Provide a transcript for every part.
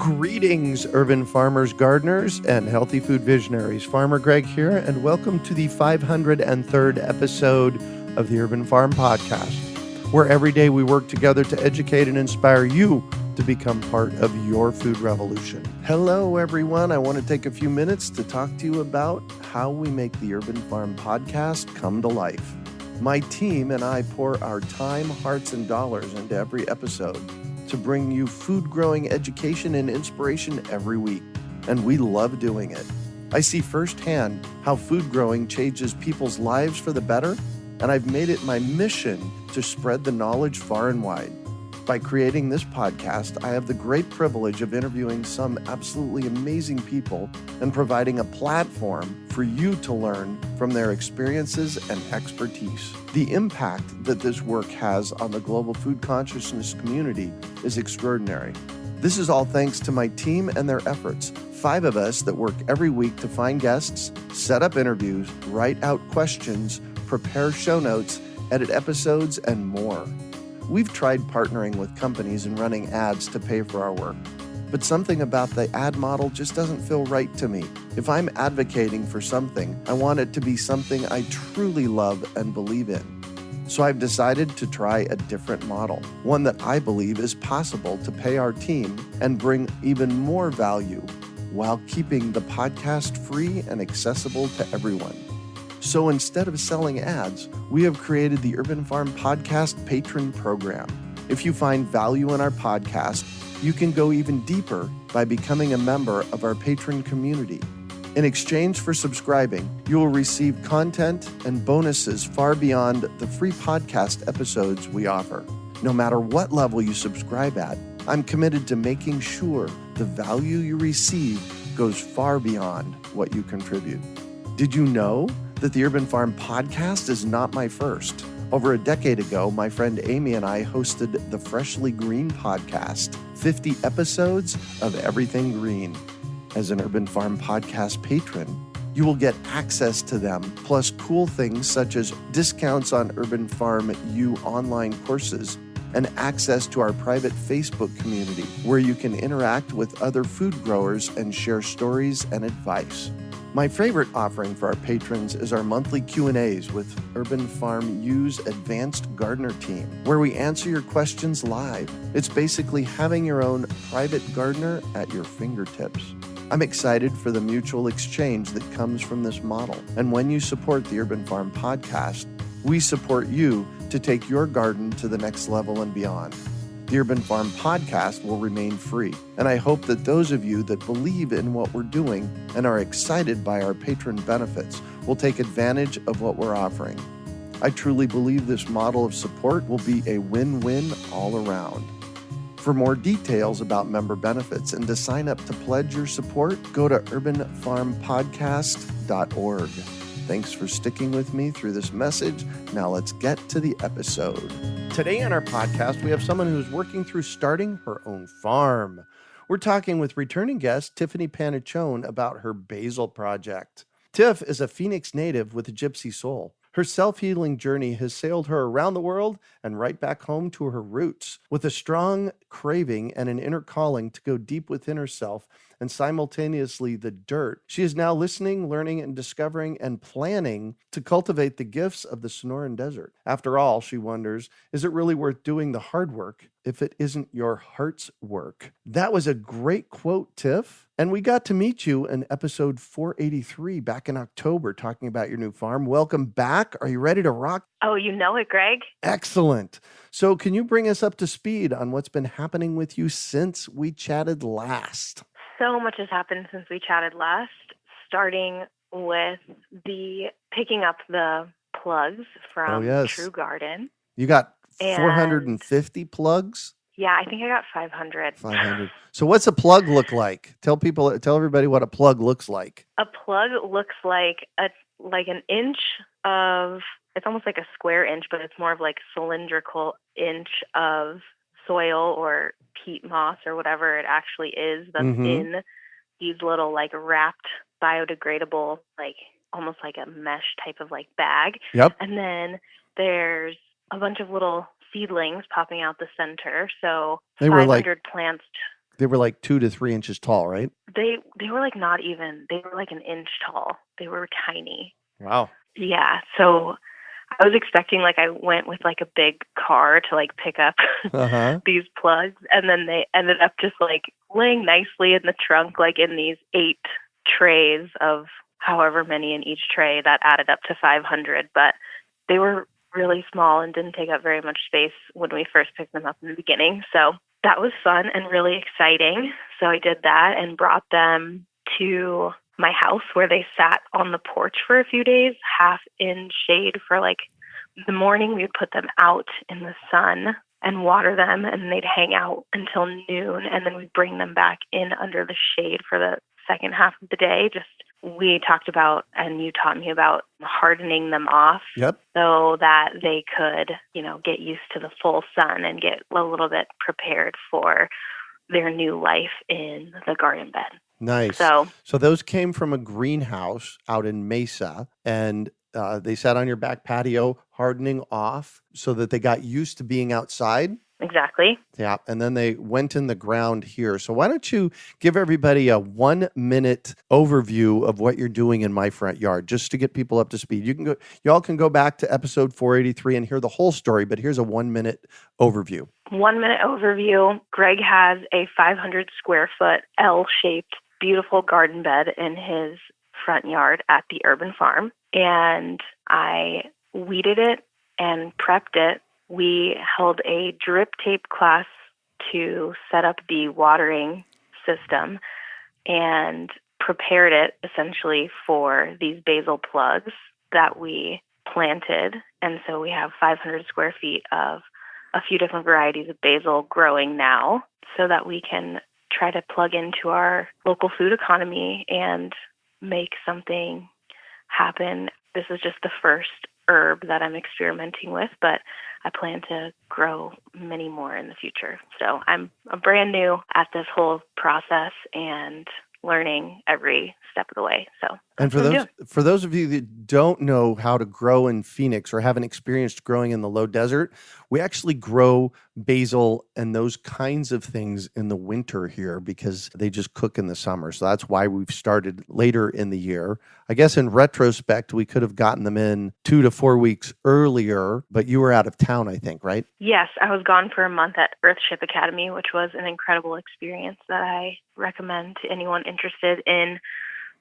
Greetings, urban farmers, gardeners, and healthy food visionaries. Farmer Greg here, and welcome to the 503rd episode of the Urban Farm Podcast, where every day we work together to educate and inspire you to become part of your food revolution. Hello, everyone. I want to take a few minutes to talk to you about how we make the Urban Farm Podcast come to life. My team and I pour our time, hearts, and dollars into every episode to bring you food growing education and inspiration every week, and we love doing it. I see firsthand how food growing changes people's lives for the better, and I've made it my mission to spread the knowledge far and wide. By creating this podcast, I have the great privilege of interviewing some absolutely amazing people and providing a platform for you to learn from their experiences and expertise. The impact that this work has on the global food consciousness community is extraordinary. This is all thanks to my team and their efforts. 5 of us that work every week to find guests, set up interviews, write out questions, prepare show notes, edit episodes, and more. We've tried partnering with companies and running ads to pay for our work, but something about the ad model just doesn't feel right to me. If I'm advocating for something, I want it to be something I truly love and believe in. So I've decided to try a different model, one that I believe is possible to pay our team and bring even more value while keeping the podcast free and accessible to everyone. So instead of selling ads, we have created the Urban Farm Podcast Patron Program. If you find value in our podcast, you can go even deeper by becoming a member of our patron community. In exchange for subscribing, you will receive content and bonuses far beyond the free podcast episodes we offer. No matter what level you subscribe at, I'm committed to making sure the value you receive goes far beyond what you contribute. Did you know that the Urban Farm Podcast is not my first? Over a decade ago, my friend Amy and I hosted the Freshly Green Podcast, 50 episodes of everything green. As an Urban Farm Podcast patron, you will get access to them, plus cool things such as discounts on Urban Farm U online courses and access to our private Facebook community where you can interact with other food growers and share stories and advice. My favorite offering for our patrons is our monthly Q&As with Urban Farm U's Advanced Gardener team, where we answer your questions live. It's basically having your own private gardener at your fingertips. I'm excited for the mutual exchange that comes from this model. And when you support the Urban Farm Podcast, we support you to take your garden to the next level and beyond. The Urban Farm Podcast will remain free, and I hope that those of you that believe in what we're doing and are excited by our patron benefits will take advantage of what we're offering. I truly believe this model of support will be a win-win all around. For more details about member benefits and to sign up to pledge your support, go to urbanfarmpodcast.org. Thanks for sticking with me through this message. Now let's get to the episode. Today on our podcast, we have someone who's working through starting her own farm. We're talking with returning guest Tiffany Panaccione about her Basil project. Tiff is a Phoenix native with a gypsy soul. Her self-healing journey has sailed her around the world and right back home to her roots. With a strong craving and an inner calling to go deep within herself and simultaneously the dirt, she is now listening, learning, and discovering and planning to cultivate the gifts of the Sonoran Desert. After all, she wonders, is it really worth doing the hard work if it isn't your heart's work? That was a great quote, Tiff. And we got to meet you in episode 483 back in October talking about your new farm. Welcome back. Are you ready to rock? Oh, you know it, Greg. Excellent. So can you bring us up to speed on what's been happening with you since we chatted last? So much has happened since we chatted last, starting with the picking up the plugs from True Garden. You got 450 plugs? Yeah, I think I got 500. 500. So what's a plug look like? Tell everybody what a plug looks like. A plug looks like an inch of, it's almost like a square inch, but it's more of like cylindrical inch of soil or peat moss or whatever it actually is that's in these little like wrapped biodegradable, like almost like a mesh type of like bag. Yep. And then there's a bunch of little seedlings popping out the center. So they 500 plants. They were like 2 to 3 inches tall, right? They were like not even, they were like an inch tall. They were tiny. Wow. Yeah. So I was expecting, like, I went with like a big car to like pick up Uh-huh. these plugs, and then they ended up just like laying nicely in the trunk, like in these 8 trays of however many in each tray. That added up to 500, but they were really small and didn't take up very much space when we first picked them up in the beginning. So that was fun and really exciting. So I did that and brought them to my house, where they sat on the porch for a few days, half in shade for like the morning. We would put them out in the sun and water them, and they'd hang out until noon, and then we'd bring them back in under the shade for the second half of the day. Just, we talked about, and you taught me about, hardening them off. Yep. So that they could, get used to the full sun and get a little bit prepared for their new life in the garden bed. Nice. So those came from a greenhouse out in Mesa, and they sat on your back patio, hardening off so that they got used to being outside. Exactly. Yeah. And then they went in the ground here. So why don't you give everybody a 1-minute overview of what you're doing in my front yard, just to get people up to speed. Y'all can go back to episode 483 and hear the whole story, but here's a 1-minute overview. 1-minute overview. Greg has a 500 square foot L-shaped beautiful garden bed in his front yard at the urban farm. And I weeded it and prepped it. We held a drip tape class to set up the watering system and prepared it essentially for these basil plugs that we planted. And so we have 500 square feet of a few different varieties of basil growing now, so that we can try to plug into our local food economy and make something happen. This is just the first herb that I'm experimenting with, but I plan to grow many more in the future. So I'm brand new at this whole process and learning every step of the way. So, and for those of you that don't know how to grow in Phoenix or haven't experienced growing in the low desert, we actually grow basil and those kinds of things in the winter here because they just cook in the summer. So that's why we've started later in the year. I guess in retrospect, we could have gotten them in 2 to 4 weeks earlier, but you were out of town, I think, right? Yes, I was gone for a month at Earthship Academy, which was an incredible experience that I recommend to anyone interested in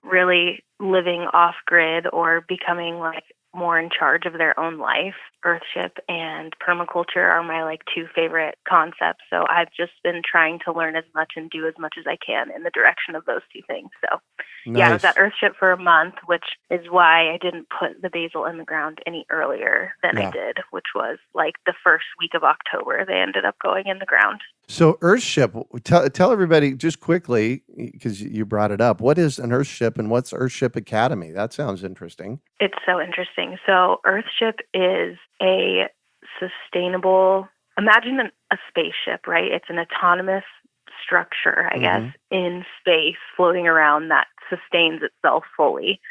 really living off-grid or becoming like more in charge of their own life. Earthship and permaculture are my 2 favorite concepts. So I've just been trying to learn as much and do as much as I can in the direction of those 2 things. So Nice. Yeah, I was at Earthship for a month, which is why I didn't put the basil in the ground any earlier than I did, which was like the first week of October. They ended up going in the ground. So Earthship, tell everybody just quickly, because you brought it up, what is an Earthship and what's Earthship Academy? That sounds interesting. It's so interesting. So Earthship is a sustainable, imagine a spaceship, right? It's an autonomous structure, I guess, in space floating around that sustains itself fully.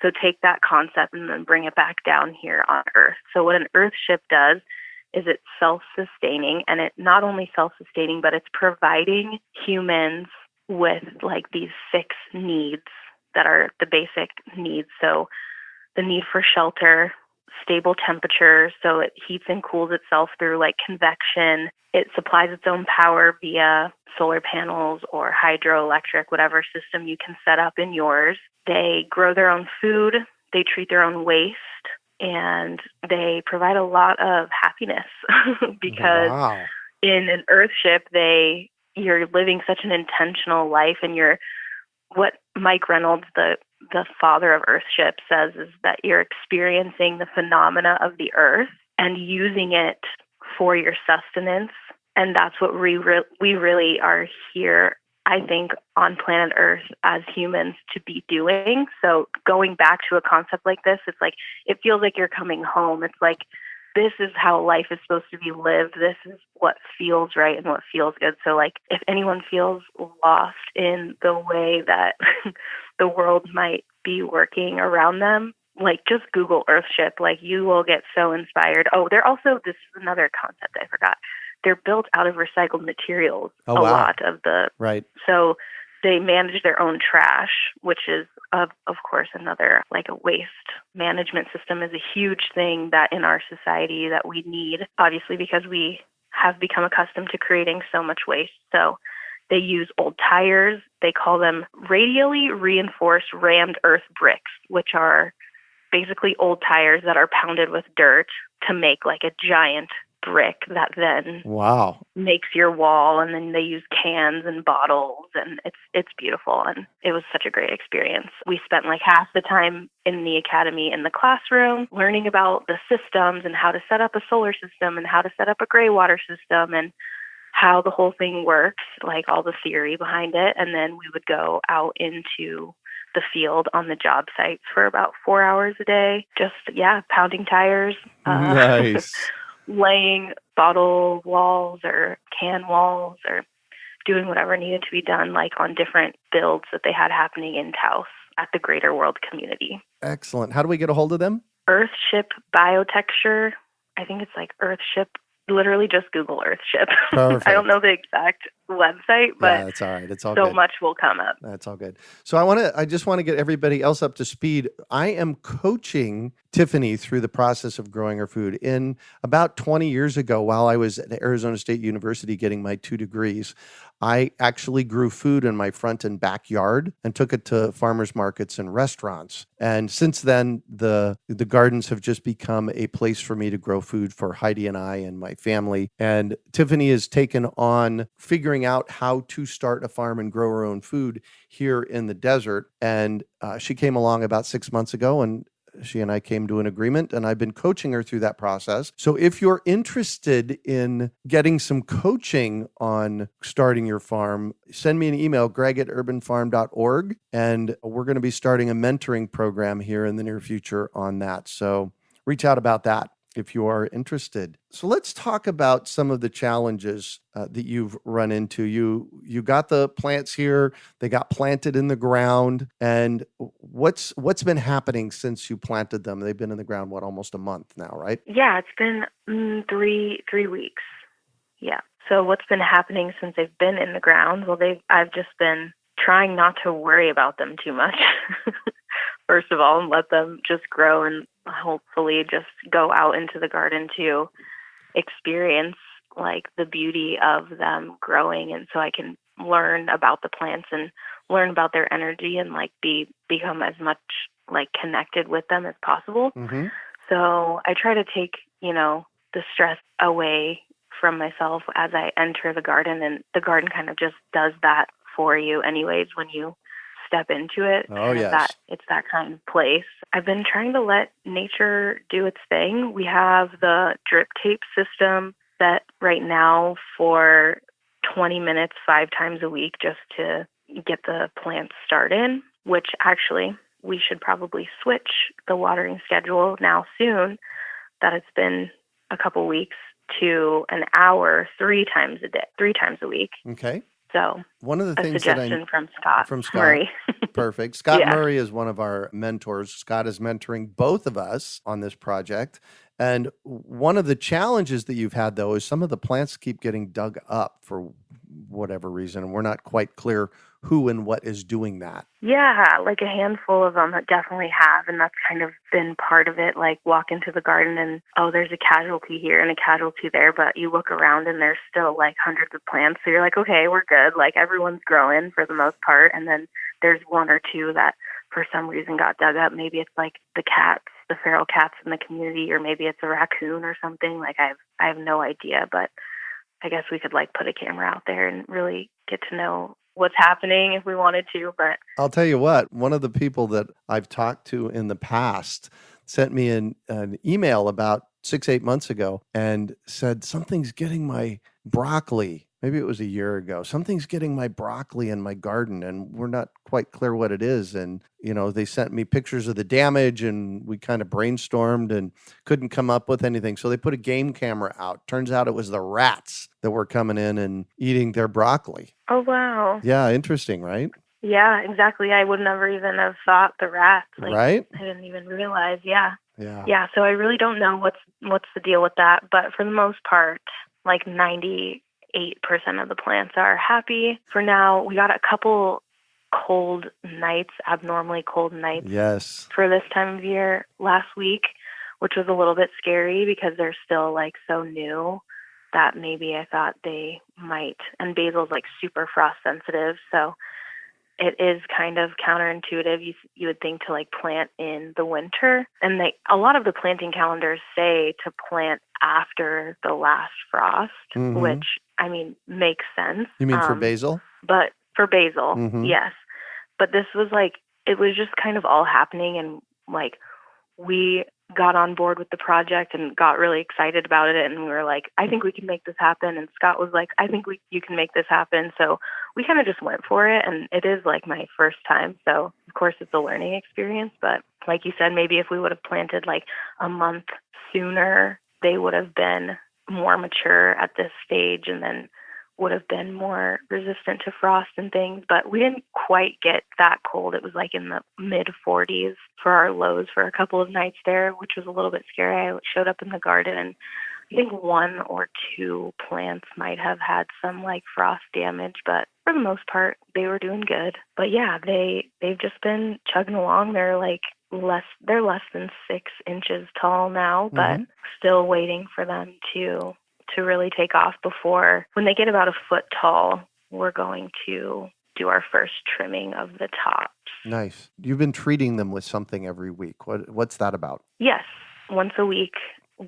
So take that concept and then bring it back down here on Earth. So what an Earthship does is it's self-sustaining, and it not only self-sustaining, but it's providing humans with these 6 needs that are the basic needs. So the need for shelter, stable temperature, so it heats and cools itself through convection. It supplies its own power via solar panels or hydroelectric, whatever system you can set up in yours. They grow their own food. They treat their own waste. And they provide a lot of happiness because in an Earthship, you're living such an intentional life, and what Mike Reynolds, the father of Earthship, says is that you're experiencing the phenomena of the earth and using it for your sustenance. And that's what we really are here, I think, on planet Earth as humans to be doing. So going back to a concept like this, it's it feels like you're coming home. It's this is how life is supposed to be lived. This is what feels right and what feels good. So if anyone feels lost in the way that the world might be working around them, just Google Earthship. You will get so inspired. Oh, this is another concept I forgot. they're built out of recycled materials. Oh, a wow. lot of the Right. So they manage their own trash, which is of course another, like, a waste management system is a huge thing that in our society that we need, obviously, because we have become accustomed to creating so much waste. So they use old tires. They call them radially reinforced rammed earth bricks, which are basically old tires that are pounded with dirt to make like a giant brick that then Wow. makes your wall. And then they use cans and bottles, and it's beautiful. And it was such a great experience. We spent like half the time in the academy in the classroom learning about the systems and how to set up a solar system and how to set up a gray water system and how the whole thing works, like all the theory behind it. And then we would go out into the field on the job sites for about 4 hours a day, just, pounding tires, Nice. laying bottle walls or can walls or doing whatever needed to be done, like on different builds that they had happening in Taos at the Greater World Community. Excellent. How do we get a hold of them? Earthship Biotexture. I think it's like Earthship. Literally just Google Earthship. Perfect. I don't know the exact website, but yeah, that's all right. It's all so good. much will come up. That's all good. So I just want to get everybody else up to speed. I am coaching Tiffany through the process of growing her food. In about 20 years ago, while I was at Arizona State University getting my 2 degrees, I actually grew food in my front and backyard and took it to farmers markets and restaurants. And since then, the gardens have just become a place for me to grow food for Heidi and I and my family. And Tiffany has taken on figuring out how to start a farm and grow her own food here in the desert. And she came along about 6 months ago, and she and I came to an agreement, and I've been coaching her through that process. So if you're interested in getting some coaching on starting your farm, send me an email, greg@urbanfarm.org, and we're going to be starting a mentoring program here in the near future on that. So reach out about that if you are interested. So let's talk about some of the challenges that you've run into. You got the plants here, they got planted in the ground, and what's been happening since you planted them? They've been in the ground, almost a month now, right? Yeah, it's been 3 weeks. Yeah. So what's been happening since they've been in the ground? Well, I've just been trying not to worry about them too much. First of all, and let them just grow and hopefully just go out into the garden to experience like the beauty of them growing. And so I can learn about the plants and learn about their energy and like become as much like connected with them as possible. Mm-hmm. So I try to take, the stress away from myself as I enter the garden, and the garden kind of just does that for you anyways when you step into it. Oh, yes. It's that kind of place. I've been trying to let nature do its thing. We have the drip tape system set right now for 20 minutes, 5 times a week, just to get the plants started, which actually we should probably switch the watering schedule now soon that it's been a couple weeks to an hour 3 times a week. Okay. So one of the things suggestion from Scott Murray. Perfect. Scott Yeah. Murray is one of our mentors. Scott is mentoring both of us on this project. And one of the challenges that you've had, though, is some of the plants keep getting dug up for whatever reason. And we're not quite clear who and what is doing that. Yeah, like a handful of them that definitely have. And that's kind of been part of it. Like walk into the garden and, there's a casualty here and a casualty there. But you look around and there's still like hundreds of plants. So you're like, okay, we're good. Like everyone's growing for the most part. And then there's 1 or 2 that for some reason got dug up. Maybe it's like the feral cats in the community, or maybe it's a raccoon or something. Like I have no idea, but I guess we could like put a camera out there and really get to know what's happening if we wanted to. But I'll tell you what, one of the people that I've talked to in the past sent me an email about 6-8 months ago and said, something's getting my broccoli. Maybe it was a year ago. Something's getting my broccoli in my garden, and we're not quite clear what it is. And, they sent me pictures of the damage, and we kind of brainstormed and couldn't come up with anything. So they put a game camera out. Turns out it was the rats that were coming in and eating their broccoli. oh wow. Yeah, interesting, right? Yeah, exactly. I would never even have thought the rats. Like, right? I didn't even realize. Yeah. Yeah. Yeah. So I really don't know what's the deal with that. But for the most part, like 98% of the plants are happy for now. We got a couple cold nights, abnormally cold nights Yes. for this time of year last week, which was a little bit scary because they're still like so new that maybe I thought they might. And basil's like super frost sensitive, so it is kind of counterintuitive. You would think to like plant in the winter, and a lot of the planting calendars say to plant after the last frost, which I mean makes sense. You mean for basil? But for basil, yes. But this was like, it was just kind of all happening, and like we got on board with the project and got really excited about it, and we were like, I think we can make this happen. And Scott was like, I think you can make this happen. So we kind of just went for it, and it is like my first time. So of course it's a learning experience, but like you said, maybe if we would have planted like a month sooner, they would have been more mature at this stage and then would have been more resistant to frost and things. But we didn't quite get that cold. It was like in the mid 40s for our lows for a couple of nights there, which was a little bit scary. I showed up in the garden, and I think 1 or 2 plants might have had some like frost damage, but for the most part, they were doing good. But yeah, they've just been chugging along. They're less than 6 inches tall now, but still waiting for them to really take off before, when they get about a foot tall, we're going to do our first trimming of the tops. Nice. You've been treating them with something every week. What's that about? Yes. Once a week,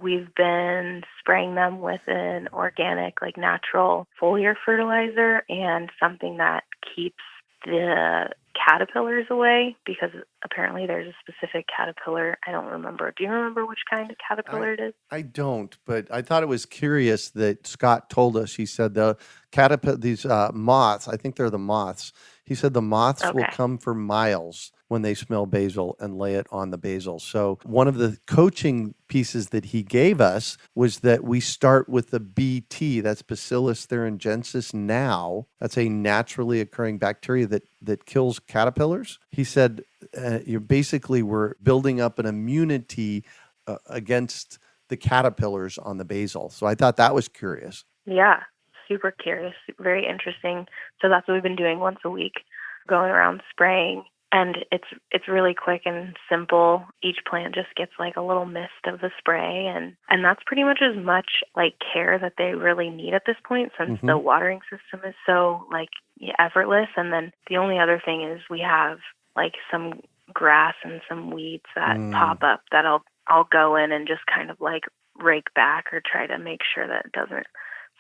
we've been spraying them with an organic, like natural foliar fertilizer and something that keeps the caterpillars away, because apparently there's a specific caterpillar. I don't remember. Do you remember which kind of caterpillar it is? I don't, but I thought it was curious that Scott told us. He said these moths, I think they're the moths. He said the moths will come for miles when they smell basil and lay it on the basil. So one of the coaching pieces that he gave us was that we start with the BT, that's Bacillus Thuringiensis now. That's a naturally occurring bacteria that kills caterpillars. He said we're building up an immunity against the caterpillars on the basil. So I thought that was curious. Yeah, super curious, very interesting. So that's what we've been doing once a week, going around spraying. And it's really quick and simple. Each plant just gets like a little mist of the spray, and that's pretty much as much like care that they really need at this point, since the watering system is so like effortless. And then the only other thing is we have like some grass and some weeds that pop up that I'll go in and just kind of like rake back or try to make sure that it doesn't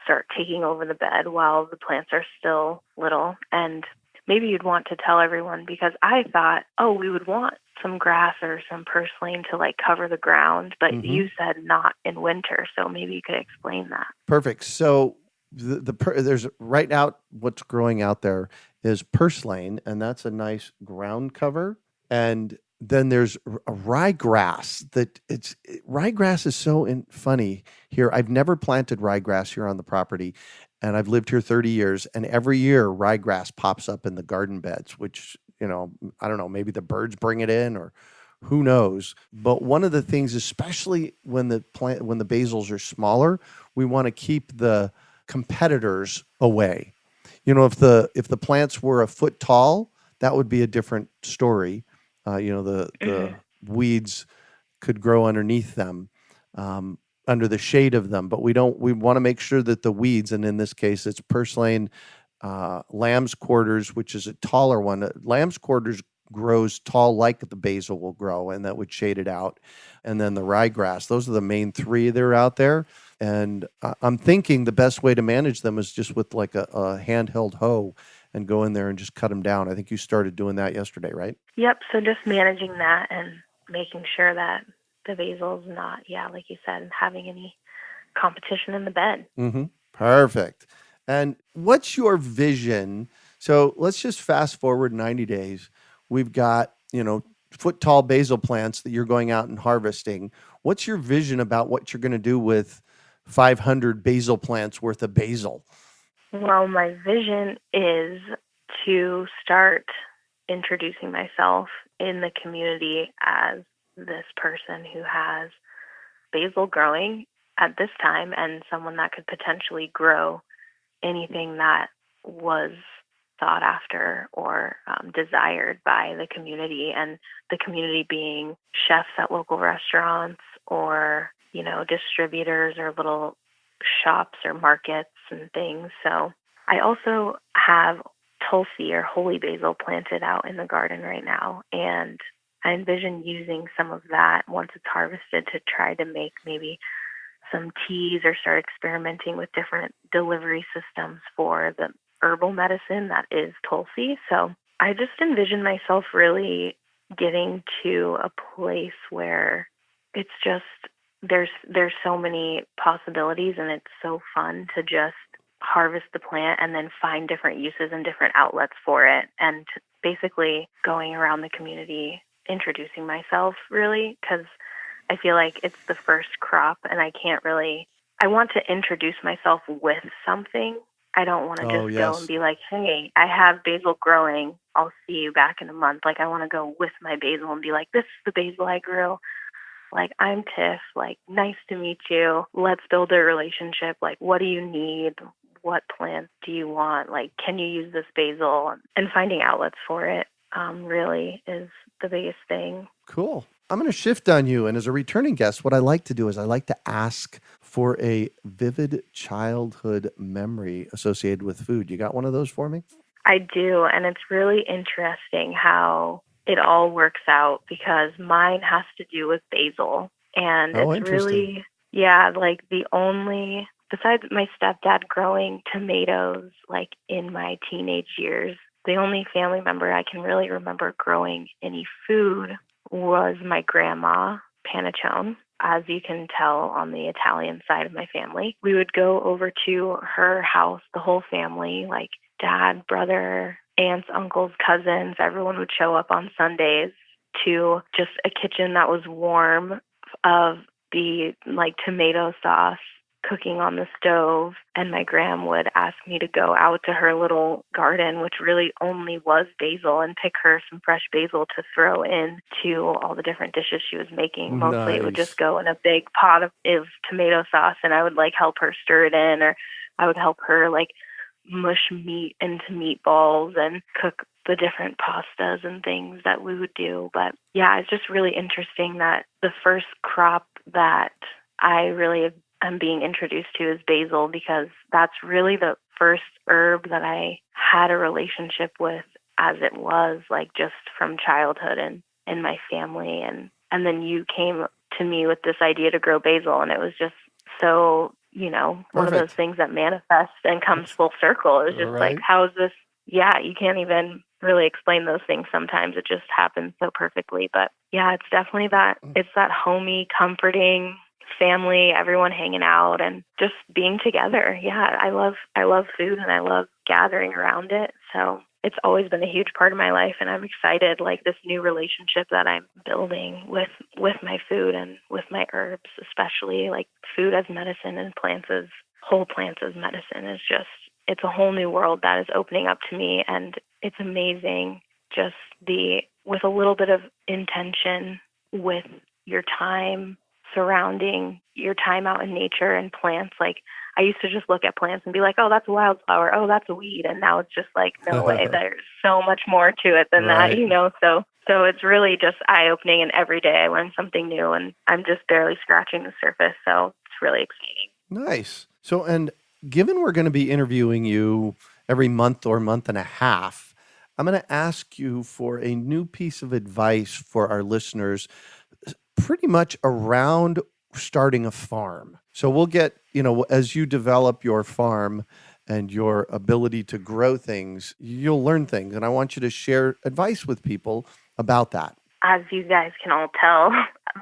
start taking over the bed while the plants are still little. And maybe you'd want to tell everyone, because I thought, we would want some grass or some purslane to like cover the ground, but you said not in winter, so maybe you could explain that. Perfect. So there's right now what's growing out there is purslane, and that's a nice ground cover. And then there's a rye grass rye grass is so funny here. I've never planted rye grass here on the property, and I've lived here 30 years, and every year rye grass pops up in the garden beds, which, I don't know, maybe the birds bring it in or who knows. But one of the things, especially when the basils are smaller, we want to keep the competitors away. If the plants were a foot tall, that would be a different story. The weeds could grow underneath them, under the shade of them, but we want to make sure that the weeds, and in this case it's purslane, lamb's quarters, which is a taller one. Lamb's quarters grows tall like the basil will grow, and that would shade it out. And then the ryegrass. Those are the main 3 that are out there. And I'm thinking the best way to manage them is just with like a handheld hoe and go in there and just cut them down. I think you started doing that yesterday, right? Yep. So just managing that and making sure that the basil's not, like you said, having any competition in the bed. Perfect. And what's your vision? So let's just fast forward 90 days. We've got, foot tall basil plants that you're going out and harvesting. What's your vision about what you're going to do with 500 basil plants worth of basil? Well, my vision is to start introducing myself in the community as this person who has basil growing at this time, and someone that could potentially grow anything that was sought after or desired by the community, and the community being chefs at local restaurants or, distributors or little shops or markets and things. So I also have Tulsi or holy basil planted out in the garden right now, and I envision using some of that once it's harvested to try to make maybe some teas or start experimenting with different delivery systems for the herbal medicine that is Tulsi. So I just envision myself really getting to a place where it's just there's so many possibilities, and it's so fun to just harvest the plant and then find different uses and different outlets for it, and basically going around the community introducing myself, really, because I feel like it's the first crop and I want to introduce myself with something. I don't want to just go and be like, hey, I have basil growing. I'll see you back in a month. Like, I want to go with my basil and be like, this is the basil I grew. Like, I'm Tiff. Like, nice to meet you. Let's build a relationship. Like, what do you need? What plants do you want? Like, can you use this basil? And finding outlets for it really is the biggest thing. Cool. I'm going to shift on you. And as a returning guest, what I like to do is I like to ask for a vivid childhood memory associated with food. You got one of those for me? I do. And it's really interesting how it all works out, because mine has to do with basil. And it's really, like the only, besides my stepdad growing tomatoes like in my teenage years, the only family member I can really remember growing any food was my grandma, Panaccione. As you can tell on the Italian side of my family, we would go over to her house, the whole family, like dad, brother, aunts, uncles, cousins. Everyone would show up on Sundays to just a kitchen that was warm, of the like tomato sauce cooking on the stove, and my gram would ask me to go out to her little garden, which really only was basil, and pick her some fresh basil to throw in to all the different dishes she was making. Mostly it would just go in a big pot of tomato sauce, and I would like help her stir it in, or I would help her like mush meat into meatballs and cook the different pastas and things that we would do. But yeah, it's just really interesting that the first crop that I really I'm being introduced to is basil, because that's really the first herb that I had a relationship with, as it was like just from childhood and in my family. And then you came to me with this idea to grow basil, and it was just so, one of those things that manifests and comes full circle. It's just like, how is this? Yeah, you can't even really explain those things sometimes. It just happens so perfectly. But yeah, it's definitely it's that homey, comforting family, everyone hanging out and just being together. Yeah, I love food, and I love gathering around it. So it's always been a huge part of my life, and I'm excited, like this new relationship that I'm building with my food and with my herbs, especially like food as medicine and whole plants as medicine is just, it's a whole new world that is opening up to me, and it's amazing just with a little bit of intention with your time surrounding your time out in nature and plants. Like, I used to just look at plants and be like, oh, that's a wildflower. Oh, that's a weed. And now it's just like, no way, there's so much more to it than that, So it's really just eye-opening, and every day I learn something new, and I'm just barely scratching the surface. So it's really exciting. Nice. So, and given we're going to be interviewing you every month or month and a half, I'm going to ask you for a new piece of advice for our listeners, pretty much around starting a farm. So we'll get, as you develop your farm and your ability to grow things, you'll learn things. And I want you to share advice with people about that. As you guys can all tell,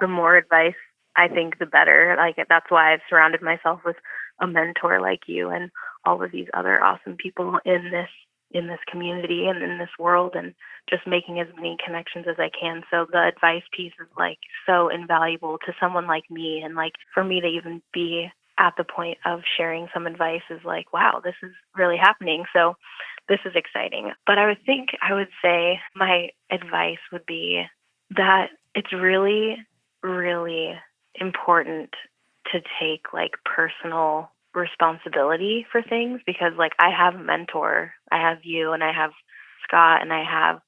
the more advice, I think, the better. Like, that's why I've surrounded myself with a mentor like you and all of these other awesome people in this community and in this world, and just making as many connections as I can. So the advice piece is like so invaluable to someone like me, and like for me to even be at the point of sharing some advice is like, wow, this is really happening. So this is exciting. But I would say my advice would be that it's really, really important to take like personal responsibility for things, because like I have a mentor, I have you, and I have Scott, and I have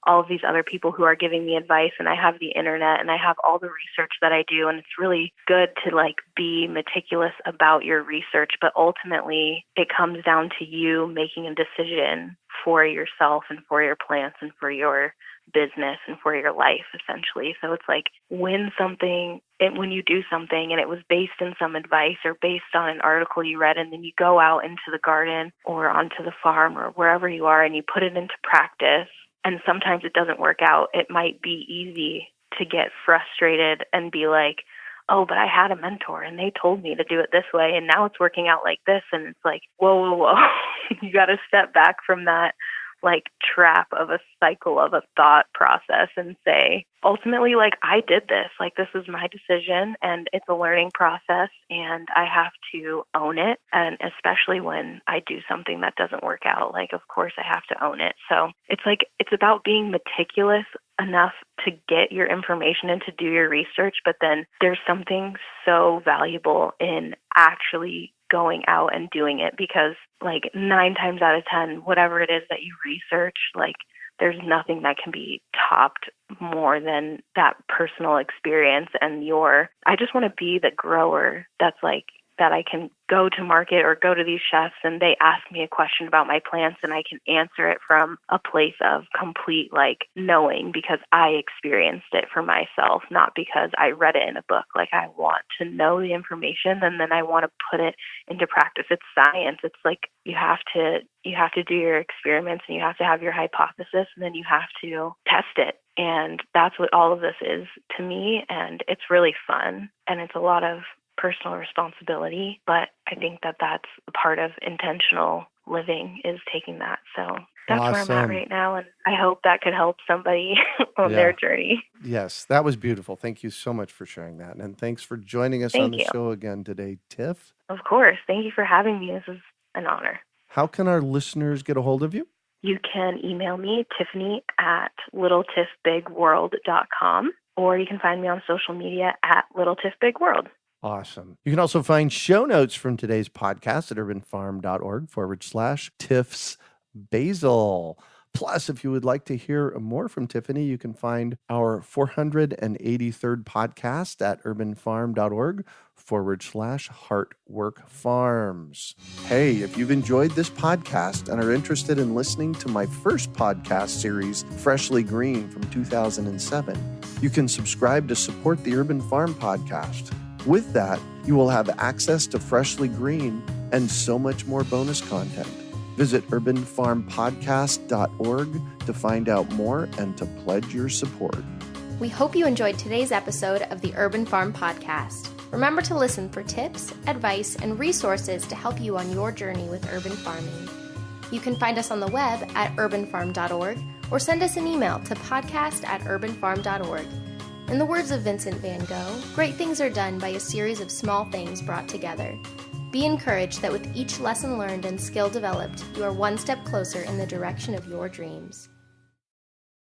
all of these other people who are giving me advice, and I have the internet, and I have all the research that I do, and it's really good to like be meticulous about your research, but ultimately it comes down to you making a decision for yourself and for your plants and for your business and for your life, essentially. So it's like when you do something and it was based in some advice or based on an article you read, and then you go out into the garden or onto the farm or wherever you are and you put it into practice, and sometimes it doesn't work out, it might be easy to get frustrated and be like, oh, but I had a mentor and they told me to do it this way and now it's working out like this. And it's like, whoa. You got to step back from that like trap of a cycle of a thought process and say, ultimately, like I did this, like this is my decision and it's a learning process and I have to own it. And especially when I do something that doesn't work out, like of course I have to own it. So it's like, it's about being meticulous enough to get your information and to do your research, but then there's something so valuable in actually going out and doing it, because like 9 times out of 10, whatever it is that you research, like there's nothing that can be topped more than that personal experience. And I just want to be the grower that's like, that I can go to market or go to these chefs and they ask me a question about my plants and I can answer it from a place of complete like knowing, because I experienced it for myself, not because I read it in a book. Like I want to know the information and then I want to put it into practice. It's science. It's like you have to do your experiments and you have to have your hypothesis and then you have to test it. And that's what all of this is to me. And it's really fun and it's a lot of personal responsibility, but I think that that's a part of intentional living, is taking that. So that's where I'm at right now, and I hope that could help somebody on their journey. Yes, that was beautiful. Thank you so much for sharing that, and thanks for joining us on the show again today, Tiff. Of course. Thank you for having me. This is an honor. How can our listeners get a hold of you? You can email me, Tiffany at littletiffbigworld.com, or you can find me on social media at littletiffbigworld. Awesome. You can also find show notes from today's podcast at urbanfarm.org/Tiff's Basil. Plus, if you would like to hear more from Tiffany, you can find our 483rd podcast at urbanfarm.org/Heartwork Farms. Hey, if you've enjoyed this podcast and are interested in listening to my first podcast series, Freshly Green from 2007, you can subscribe to support the Urban Farm Podcast. With that, you will have access to Freshly Green and so much more bonus content. Visit urbanfarmpodcast.org to find out more and to pledge your support. We hope you enjoyed today's episode of the Urban Farm Podcast. Remember to listen for tips, advice, and resources to help you on your journey with urban farming. You can find us on the web at urbanfarm.org or send us an email to podcast@urbanfarm.org. In the words of Vincent van Gogh, great things are done by a series of small things brought together. Be encouraged that with each lesson learned and skill developed, you are one step closer in the direction of your dreams.